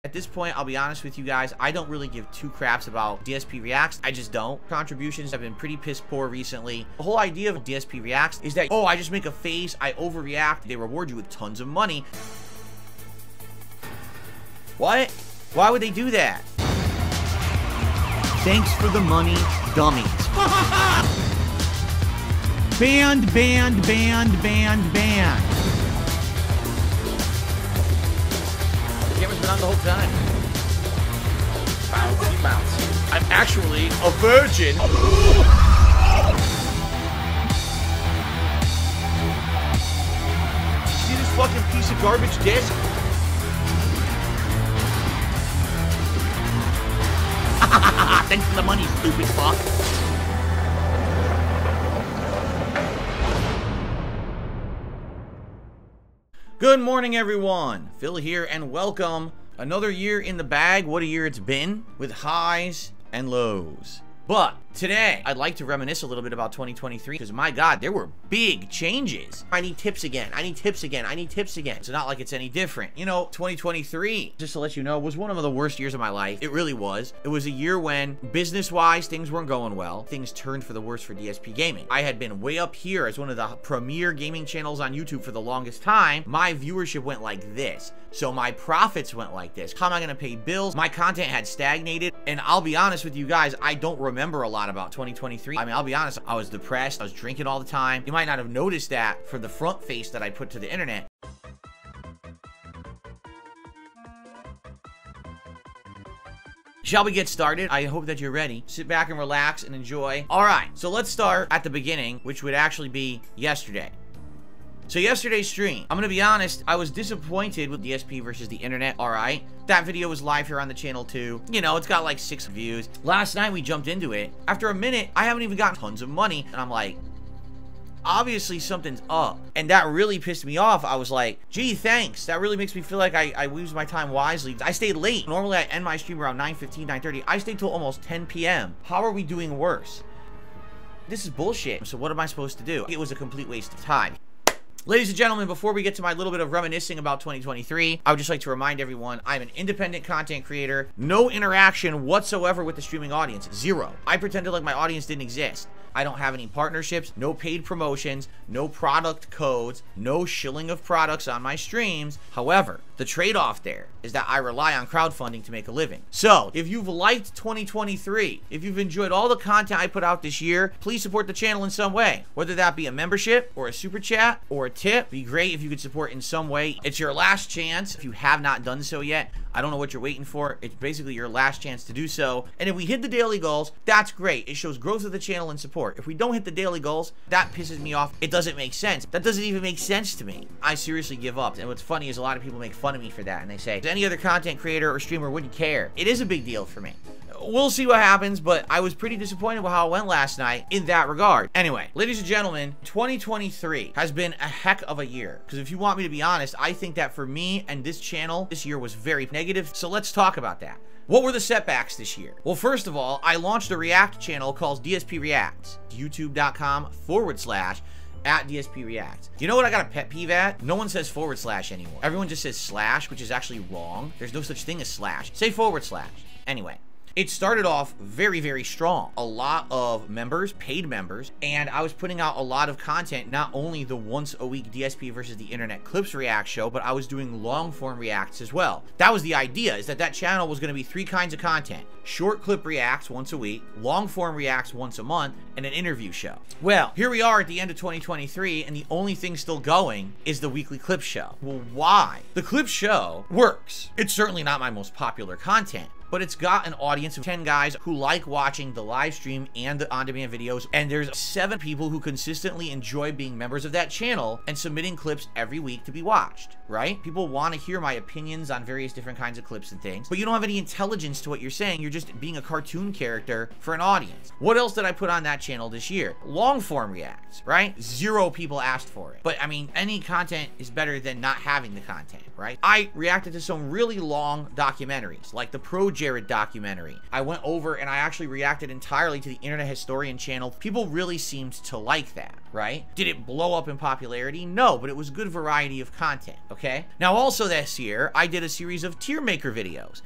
At this point, I'll be honest with you guys, I don't really give two craps about DSP Reacts. I just don't. Contributions have been pretty piss poor recently. The whole idea of DSP Reacts is that, oh, I just make a face, I overreact, they reward you with tons of money. What? Why would they do that? Thanks for the money, dummies. Banned, banned, banned, banned, banned. The camera's been on the whole time. Bouncy, bouncy. I'm actually a virgin. See this fucking piece of garbage disc? Thanks for the money, stupid fuck. Good morning, everyone. Phil here, and welcome. Another year in the bag. What a year it's been, with highs and lows. But today, I'd like to reminisce a little bit about 2023, because my God, there were big changes. I need tips again. I need tips again. I need tips again. It's not like it's any different. You know, 2023, just to let you know, was one of the worst years of my life. It really was. It was a year when, business-wise, things weren't going well. Things turned for the worse for DSP Gaming. I had been way up here as one of the premier gaming channels on YouTube for the longest time. My viewership went like this. So my profits went like this. How am I going to pay bills? My content had stagnated. And I'll be honest with you guys, I don't remember a lot about 2023. I mean, I'll be honest, I was depressed. I was drinking all the time. You might not have noticed that for the front face that I put to the internet. Shall we get started? I hope that you're ready. Sit back and relax and enjoy. All right, so let's start at the beginning, which would actually be yesterday. So yesterday's stream, I'm gonna be honest, I was disappointed with DSP versus the internet. All right, that video was live here on the channel too. You know, it's got like 6 views. Last night we jumped into it. After a minute, I haven't even gotten tons of money. And I'm like, obviously something's up. And that really pissed me off. I was like, gee, thanks. That really makes me feel like I used my time wisely. I stayed late. Normally I end my stream around 9:15, 9:30. I stayed till almost 10 p.m. How are we doing worse? This is bullshit. So what am I supposed to do? It was a complete waste of time. Ladies and gentlemen, before we get to my little bit of reminiscing about 2023, I would just like to remind everyone, I'm an independent content creator, no interaction whatsoever with the streaming audience, zero. I pretended like my audience didn't exist. I don't have any partnerships, no paid promotions, no product codes, no shilling of products on my streams. However, the trade-off there is that I rely on crowdfunding to make a living. So, if you've liked 2023, if you've enjoyed all the content I put out this year, please support the channel in some way. Whether that be a membership, or a super chat, or a tip, it'd be great if you could support in some way. It's your last chance if you have not done so yet. I don't know what you're waiting for. It's basically your last chance to do so. And if we hit the daily goals, that's great. It shows growth of the channel and support. If we don't hit the daily goals, that pisses me off. It doesn't make sense. That doesn't even make sense to me. I seriously give up. And what's funny is a lot of people make fun of me for that. And they say, any other content creator or streamer wouldn't care. It is a big deal for me. We'll see what happens, but I was pretty disappointed with how it went last night in that regard. Anyway, ladies and gentlemen, 2023 has been a heck of a year. Because if you want me to be honest, I think that for me and this channel, this year was very negative. So let's talk about that. What were the setbacks this year? Well, first of all, I launched a React channel called DSP Reacts. YouTube.com/@DSP Reacts. You know what I got a pet peeve at? No one says / anymore. Everyone just says /, which is actually wrong. There's no such thing as /. Say /. Anyway. It started off very, very strong. A lot of members, paid members, and I was putting out a lot of content, not only the once a week DSP versus the internet clips react show, but I was doing long form reacts as well. That was the idea, is that channel was gonna be 3 kinds of content. Short clip reacts once a week, long form reacts once a month, and an interview show. Well, here we are at the end of 2023, and the only thing still going is the weekly clip show. Well, why? The clip show works. It's certainly not my most popular content, but it's got an audience of 10 guys who like watching the live stream and the on-demand videos, and there's 7 people who consistently enjoy being members of that channel and submitting clips every week to be watched, right? People want to hear my opinions on various different kinds of clips and things, but you don't have any intelligence to what you're saying. You're just being a cartoon character for an audience. What else did I put on that channel this year? Long form reacts, right? 0 people asked for it. But I mean, any content is better than not having the content, right? I reacted to some really long documentaries, like the Pro Jared documentary. I went over and I actually reacted entirely to the Internet Historian channel. People really seemed to like that, right? Did it blow up in popularity? No, but it was good variety of content, okay? Now also this year, I did a series of TierMaker videos.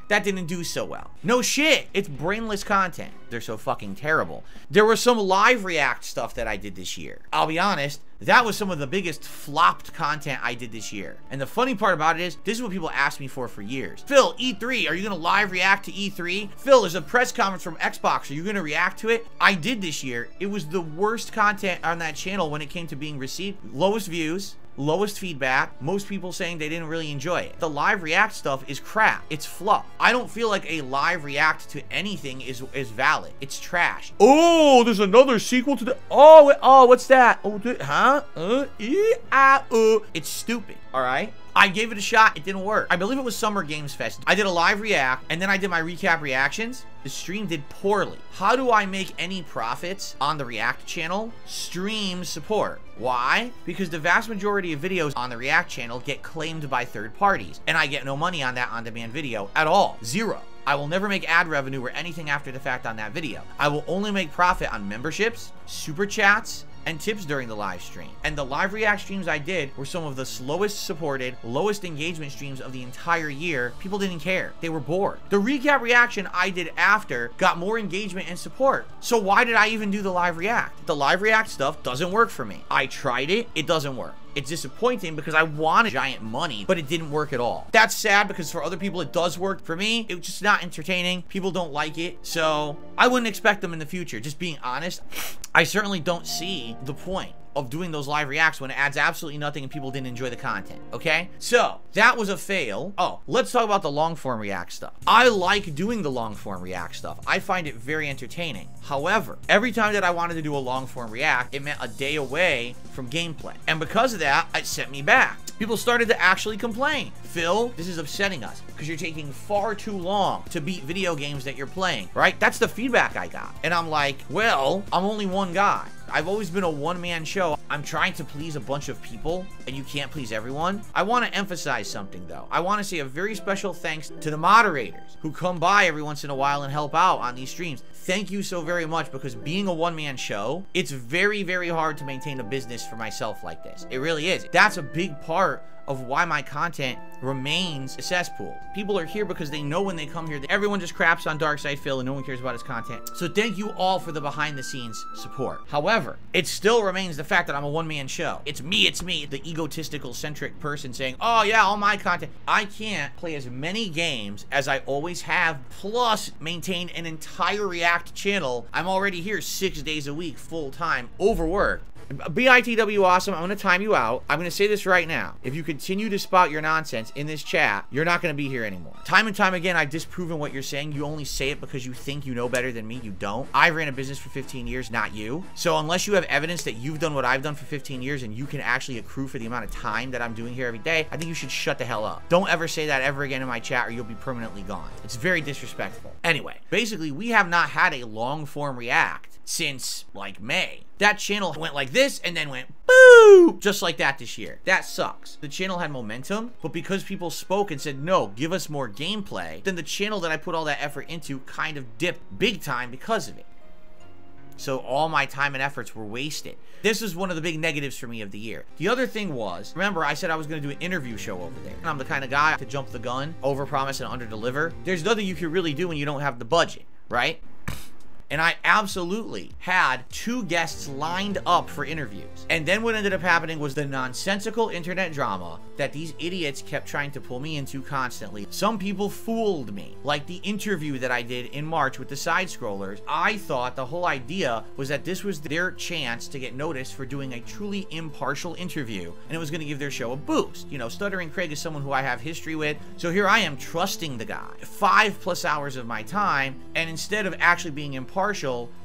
That didn't do so well. No shit, it's brainless content. They're so fucking terrible. There was some live react stuff that I did this year. I'll be honest, that was some of the biggest flopped content I did this year. And the funny part about it is, this is what people asked me for years. Phil, E3, are you gonna live react to E3? Phil, there's a press conference from Xbox, are you gonna react to it? I did this year. It was the worst content on that channel when it came to being received. Lowest views, lowest feedback, most people saying they didn't really enjoy it. The live react stuff is crap. It's fluff. I don't feel like a live react to anything is valid. It's trash. Oh, there's another sequel to the... Oh, what's that? Oh, huh? It's stupid, all right? I gave it a shot. It didn't work. I believe it was Summer Games Fest. I did a live react, and then I did my recap reactions. The stream did poorly. How do I make any profits on the React channel? Stream support. Why? Because the vast majority of videos on the React channel get claimed by third parties, and I get no money on that on-demand video at all. Zero. I will never make ad revenue or anything after the fact on that video. I will only make profit on memberships, super chats, and tips during the live stream. And the live react streams I did were some of the slowest supported, lowest engagement streams of the entire year. People didn't care. They were bored. The recap reaction I did after got more engagement and support. So why did I even do the live react? The live react stuff doesn't work for me. I tried it. It doesn't work. It's disappointing because I wanted giant money, but it didn't work at all. That's sad because for other people it does work. For me, it's just not entertaining. People don't like it. So I wouldn't expect them in the future. Just being honest, I certainly don't see the point of doing those live reacts when it adds absolutely nothing and people didn't enjoy the content, okay? So, that was a fail. Oh, let's talk about the long form react stuff. I like doing the long form react stuff. I find it very entertaining. However, every time that I wanted to do a long form react, it meant a day away from gameplay. And because of that, it sent me back. People started to actually complain. Phil, this is upsetting us because you're taking far too long to beat video games that you're playing, right? That's the feedback I got. And I'm like, well, I'm only one guy. I've always been a one-man show. I'm trying to please a bunch of people, and you can't please everyone. I want to emphasize something, though. I want to say a very special thanks to the moderators who come by every once in a while and help out on these streams. Thank you so very much, because being a one-man show, it's very, very hard to maintain a business for myself like this. It really is. That's a big part of why my content remains a cesspool. People are here because they know when they come here that everyone just craps on Darkside Phil and no one cares about his content. So thank you all for the behind the scenes support. However, it still remains the fact that I'm a one-man show. It's me, the egotistical centric person saying, oh yeah, all my content. I can't play as many games as I always have, plus maintain an entire React channel. I'm already here 6 days a week, full time, overworked. BITWAWESOME, I'm going to time you out. I'm going to say this right now. If you continue to spout your nonsense in this chat, you're not going to be here anymore. Time and time again, I've disproven what you're saying. You only say it because you think you know better than me. You don't. I ran a business for 15 years, not you. So unless you have evidence that you've done what I've done for 15 years and you can actually accrue for the amount of time that I'm doing here every day, I think you should shut the hell up. Don't ever say that ever again in my chat or you'll be permanently gone. It's very disrespectful. Anyway, basically, we have not had a long form react since like May. That channel went like this and then went boo, just like that this year. That sucks. The channel had momentum, but because people spoke and said, no, give us more gameplay, then the channel that I put all that effort into kind of dipped big time because of it. So all my time and efforts were wasted. This is one of the big negatives for me of the year. The other thing was, remember I said I was going to do an interview show over there. And I'm the kind of guy to jump the gun, overpromise and underdeliver. There's nothing you can really do when you don't have the budget, right? And I absolutely had 2 guests lined up for interviews. And then what ended up happening was the nonsensical internet drama that these idiots kept trying to pull me into constantly. Some people fooled me, like the interview that I did in March with the side scrollers. I thought the whole idea was that this was their chance to get noticed for doing a truly impartial interview, and it was going to give their show a boost. You know, Stuttering Craig is someone who I have history with, so here I am trusting the guy. 5+ hours of my time, and instead of actually being impartial,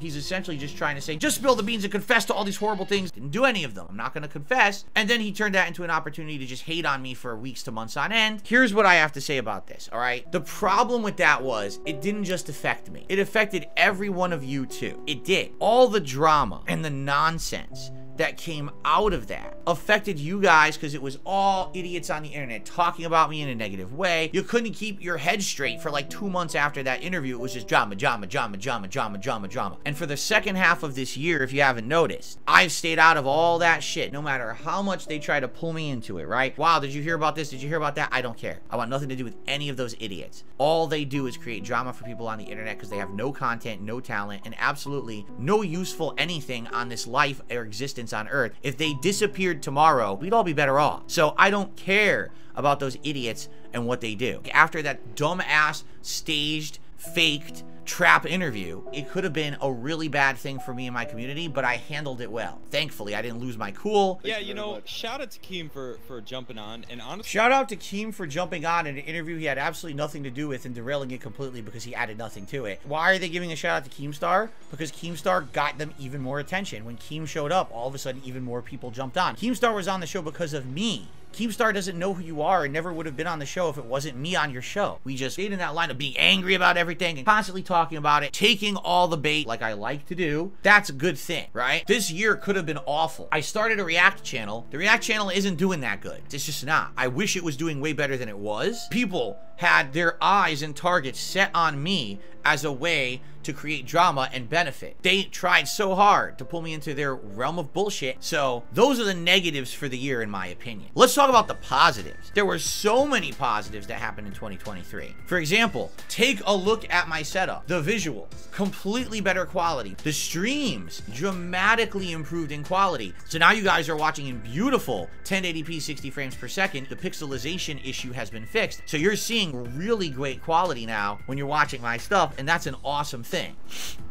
he's essentially just trying to say, just spill the beans and confess to all these horrible things. Didn't do any of them. I'm not going to confess. And then he turned that into an opportunity to just hate on me for weeks to months on end. Here's what I have to say about this, all right? The problem with that was, it didn't just affect me. It affected every one of you too. It did. All the drama and the nonsense that came out of that affected you guys because it was all idiots on the internet talking about me in a negative way. You couldn't keep your head straight for like 2 months after that interview. It was just drama, drama, drama, drama, drama, drama, drama. And for the second half of this year, if you haven't noticed, I've stayed out of all that shit, no matter how much they try to pull me into it, right? Wow, did you hear about this? Did you hear about that? I don't care. I want nothing to do with any of those idiots. All they do is create drama for people on the internet because they have no content, no talent, and absolutely no useful anything on this life or existence on Earth. If they disappeared tomorrow, we'd all be better off. So I don't care about those idiots and what they do. After that dumbass, staged, faked, trap interview, it could have been a really bad thing for me and my community, but I handled it well. Thankfully, I didn't lose my cool. Yeah, you know, shout out to Keem for jumping on, and honestly, shout out to Keem for jumping on in an interview he had absolutely nothing to do with and derailing it completely because he added nothing to it. Why are they giving a shout out to Keemstar? Because Keemstar got them even more attention. When Keem showed up, all of a sudden even more people jumped on. Keemstar was on the show because of me. Keemstar doesn't know who you are and never would have been on the show if it wasn't me on your show. We just stayed in that line of being angry about everything and constantly talking about it, taking all the bait like I like to do. That's a good thing, right? This year could have been awful. I started a React channel. The React channel isn't doing that good. It's just not. I wish it was doing way better than it was. People had their eyes and targets set on me as a way to create drama and benefit. They tried so hard to pull me into their realm of bullshit. So those are the negatives for the year, in my opinion. Let's talk about the positives. There were so many positives that happened in 2023. For example, take a look at my setup. The visuals, completely better quality. The streams dramatically improved in quality. So now you guys are watching in beautiful 1080p 60 frames per second. The pixelization issue has been fixed. So you're seeing really great quality now when you're watching my stuff, and that's an awesome thing.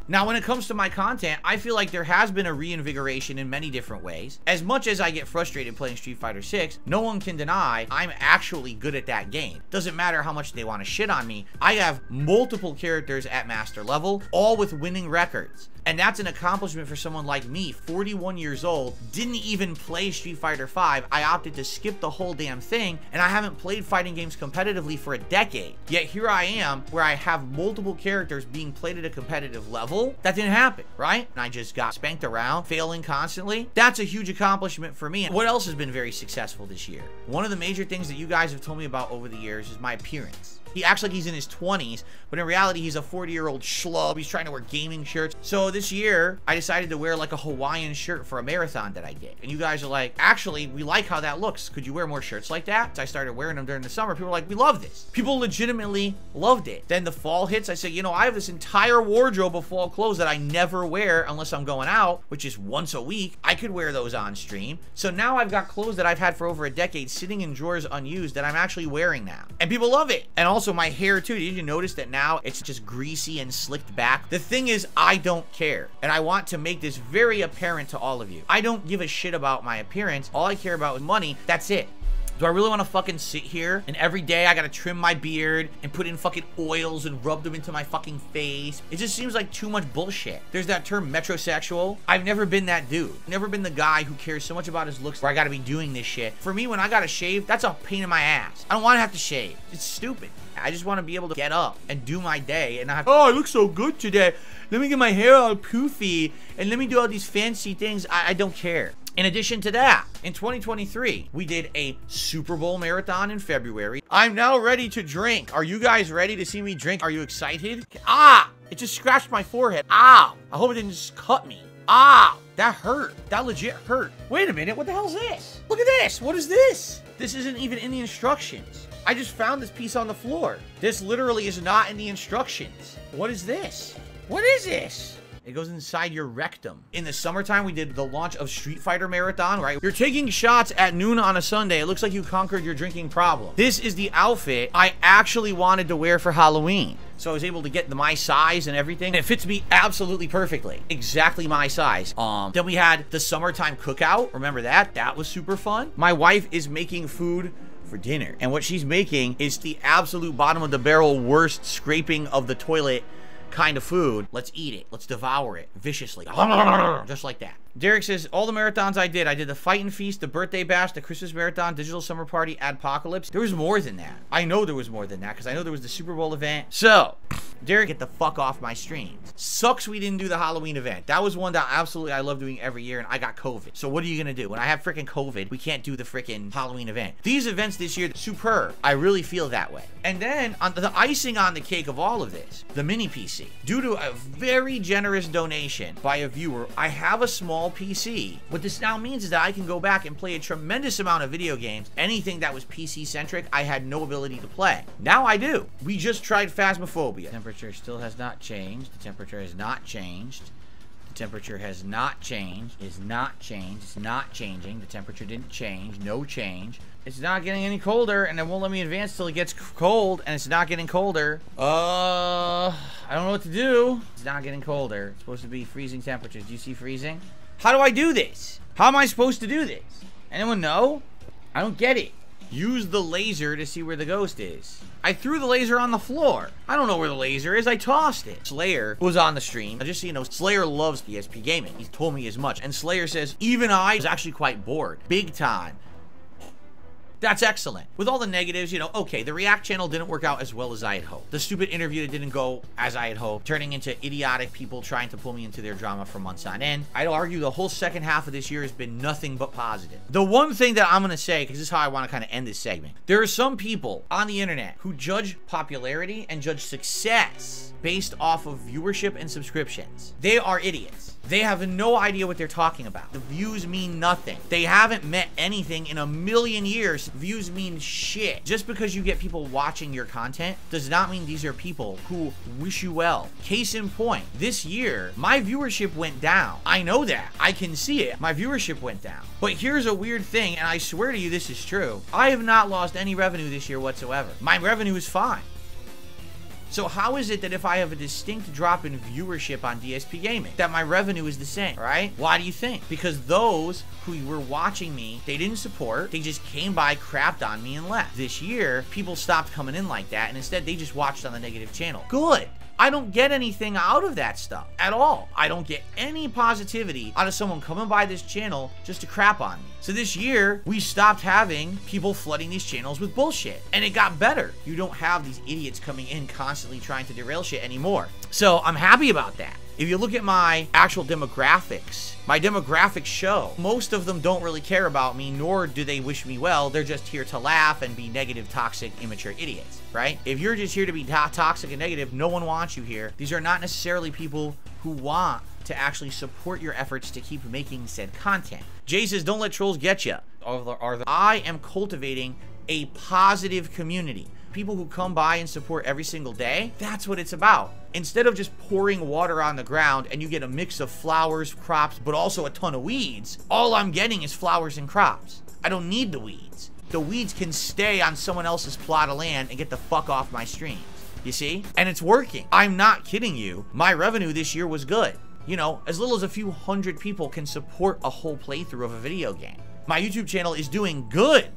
Now, when it comes to my content, I feel like there has been a reinvigoration in many different ways. As much as I get frustrated playing Street Fighter 6, no one can deny I'm actually good at that game. Doesn't matter how much they want to shit on me. I have multiple characters at master level, all with winning records. And that's an accomplishment for someone like me, 41 years old, didn't even play Street Fighter 5. I opted to skip the whole damn thing, and I haven't played fighting games competitively for a decade. Yet here I am, where I have multiple characters being played at a competitive level. That didn't happen, right? And I just got spanked around, failing constantly. That's a huge accomplishment for me. What else has been very successful this year? One of the major things that you guys have told me about over the years is my appearance. He acts like he's in his 20s, but in reality, he's a 40-year-old schlub. He's trying to wear gaming shirts. So this year, I decided to wear like a Hawaiian shirt for a marathon that I did. And you guys are like, actually, we like how that looks. Could you wear more shirts like that? So I started wearing them during the summer. People were like, we love this. People legitimately loved it. Then the fall hits. I said, you know, I have this entire wardrobe of fall clothes that I never wear unless I'm going out, which is once a week. I could wear those on stream. So now I've got clothes that I've had for over a decade sitting in drawers unused that I'm actually wearing now. And people love it. And also my hair too. Did you notice that now it's just greasy and slicked back? The thing is, I don't care. And I want to make this very apparent to all of you. I don't give a shit about my appearance. All I care about is money. That's it. Do I really want to fucking sit here and every day I gotta trim my beard and put in fucking oils and rub them into my fucking face? It just seems like too much bullshit. There's that term metrosexual. I've never been that dude. Never been the guy who cares so much about his looks where I gotta be doing this shit. For me, when I gotta shave, that's a pain in my ass. I don't want to have to shave. It's stupid. I just want to be able to get up and do my day and not have, oh, I look so good today. Let me get my hair all poofy and let me do all these fancy things. I don't care. In addition to that, in 2023, we did a Super Bowl marathon in February. I'm now ready to drink. Are you guys ready to see me drink? Are you excited? Ah, it just scratched my forehead. Ow. I hope it didn't just cut me. Ow, that hurt. That legit hurt. Wait a minute, what the hell is this? Look at this. What is this? This isn't even in the instructions. I just found this piece on the floor. This literally is not in the instructions. What is this? What is this? It goes inside your rectum. In the summertime, we did the launch of Street Fighter Marathon, right? You're taking shots at noon on a Sunday. It looks like you conquered your drinking problem. This is the outfit I actually wanted to wear for Halloween. So I was able to get my size and everything. And it fits me absolutely perfectly. Exactly my size. Then we had the summertime cookout. Remember that? That was super fun. My wife is making food for dinner. And what she's making is the absolute bottom of the barrel worst scraping of the toilet kind of food. Let's eat it. Let's devour it viciously. Just like that. Derek says, all the marathons I did the Fight and Feast, the Birthday Bash, the Christmas Marathon, Digital Summer Party, Adpocalypse. There was more than that. I know there was more than that because I know there was the Super Bowl event. So, Derek, get the fuck off my streams. Sucks we didn't do the Halloween event. That was one that absolutely I love doing every year, and I got COVID. So what are you gonna do? When I have freaking COVID, we can't do the freaking Halloween event. These events this year, superb. I really feel that way. And then, on the icing on the cake of all of this, the mini PC. Due to a very generous donation by a viewer, I have a small PC. What this now means is that I can go back and play a tremendous amount of video games. Anything that was PC-centric, I had no ability to play. Now I do. We just tried Phasmophobia. Temperature still has not changed. The temperature has not changed. The temperature has not changed. Is not changed. It's not changing. The temperature didn't change. No change. It's not getting any colder, and it won't let me advance till it gets cold, and it's not getting colder. I don't know what to do. It's not getting colder. It's supposed to be freezing temperatures. Do you see freezing? How do I do this? How am I supposed to do this? Anyone know? I don't get it. Use the laser to see where the ghost is. I threw the laser on the floor. I don't know where the laser is. I tossed it. Slayer was on the stream. Just so you know, Slayer loves DSP Gaming. He's told me as much. And Slayer says, even I was actually quite bored. Big time. That's excellent. With all the negatives, you know, okay, the React channel didn't work out as well as I had hoped. The stupid interview that didn't go as I had hoped, turning into idiotic people trying to pull me into their drama for months on end. I'd argue the whole second half of this year has been nothing but positive. The one thing that I'm gonna say, because this is how I want to kind of end this segment, there are some people on the internet who judge popularity and judge success based off of viewership and subscriptions. They are idiots. They have no idea what they're talking about. The views mean nothing. They haven't met anything in a million years. Views mean shit. Just because you get people watching your content does not mean these are people who wish you well. Case in point, this year, my viewership went down. I know that. I can see it. My viewership went down. But here's a weird thing, and I swear to you this is true. I have not lost any revenue this year whatsoever. My revenue is fine. So how is it that if I have a distinct drop in viewership on DSP Gaming, that my revenue is the same, right? Why do you think? Because those who were watching me, they didn't support, they just came by, crapped on me, and left. This year, people stopped coming in like that, and instead they just watched on the negative channel. Good. I don't get anything out of that stuff at all. I don't get any positivity out of someone coming by this channel just to crap on me. So this year, we stopped having people flooding these channels with bullshit. And it got better. You don't have these idiots coming in constantly trying to derail shit anymore. So I'm happy about that. If you look at my actual demographics, my demographics show, most of them don't really care about me, nor do they wish me well. They're just here to laugh and be negative, toxic, immature idiots, right? If you're just here to be toxic and negative, no one wants you here. These are not necessarily people who want to actually support your efforts to keep making said content. Jay says, don't let trolls get you. I am cultivating a positive community. People who come by and support every single day, that's what it's about. Instead of just pouring water on the ground and you get a mix of flowers, crops, but also a ton of weeds, all I'm getting is flowers and crops. I don't need the weeds. The weeds can stay on someone else's plot of land and get the fuck off my streams. You see? And it's working. I'm not kidding you. My revenue this year was good. You know, as little as a few hundred people can support a whole playthrough of a video game. My YouTube channel is doing good.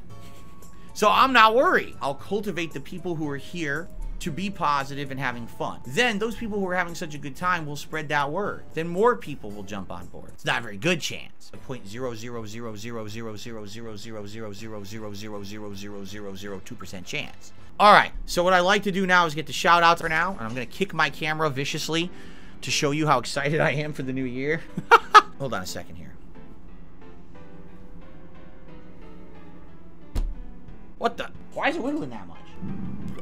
So I'm not worried. I'll cultivate the people who are here to be positive and having fun. Then those people who are having such a good time will spread that word. Then more people will jump on board. It's not a very good chance. 0.00000000000000002% chance. All right, so what I like to do now is get the shout outs for now, and I'm gonna kick my camera viciously to show you how excited I am for the new year. Hold on a second here. What the? Why is it wiggling that much?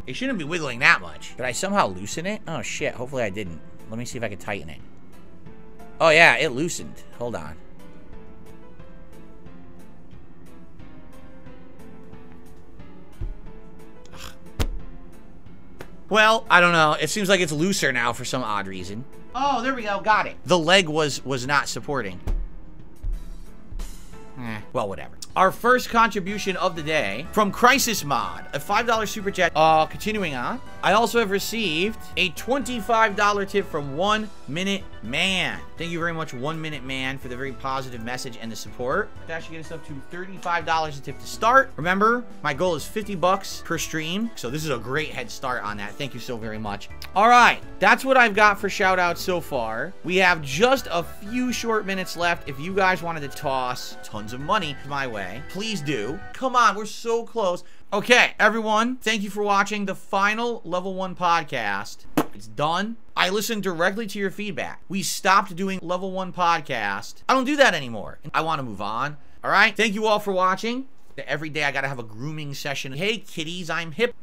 It shouldn't be wiggling that much. Did I somehow loosen it? Oh shit, hopefully I didn't. Let me see if I can tighten it. Oh yeah, it loosened. Hold on. Ugh. Well, I don't know. It seems like it's looser now for some odd reason. Oh, there we go. Got it. The leg was not supporting. Well, whatever. Our first contribution of the day from Crisis Mod, a $5 super chat. Continuing on, I also have received a $25 tip from 1 Minute Man. Thank you very much, 1 Minute Man, for the very positive message and the support. That should get us up to $35 a tip to start. Remember, my goal is 50 bucks per stream, so this is a great head start on that. Thank you so very much. All right, that's what I've got for shout outs so far. We have just a few short minutes left. If you guys wanted to toss tons of money my way, please do. Come on, we're so close. Okay, everyone, thank you for watching the final Level 1 podcast. It's done. I listened directly to your feedback. We stopped doing Level 1 podcast. I don't do that anymore. I want to move on. All right, thank you all for watching. Every day I gotta have a grooming session. Hey, kitties, I'm hip.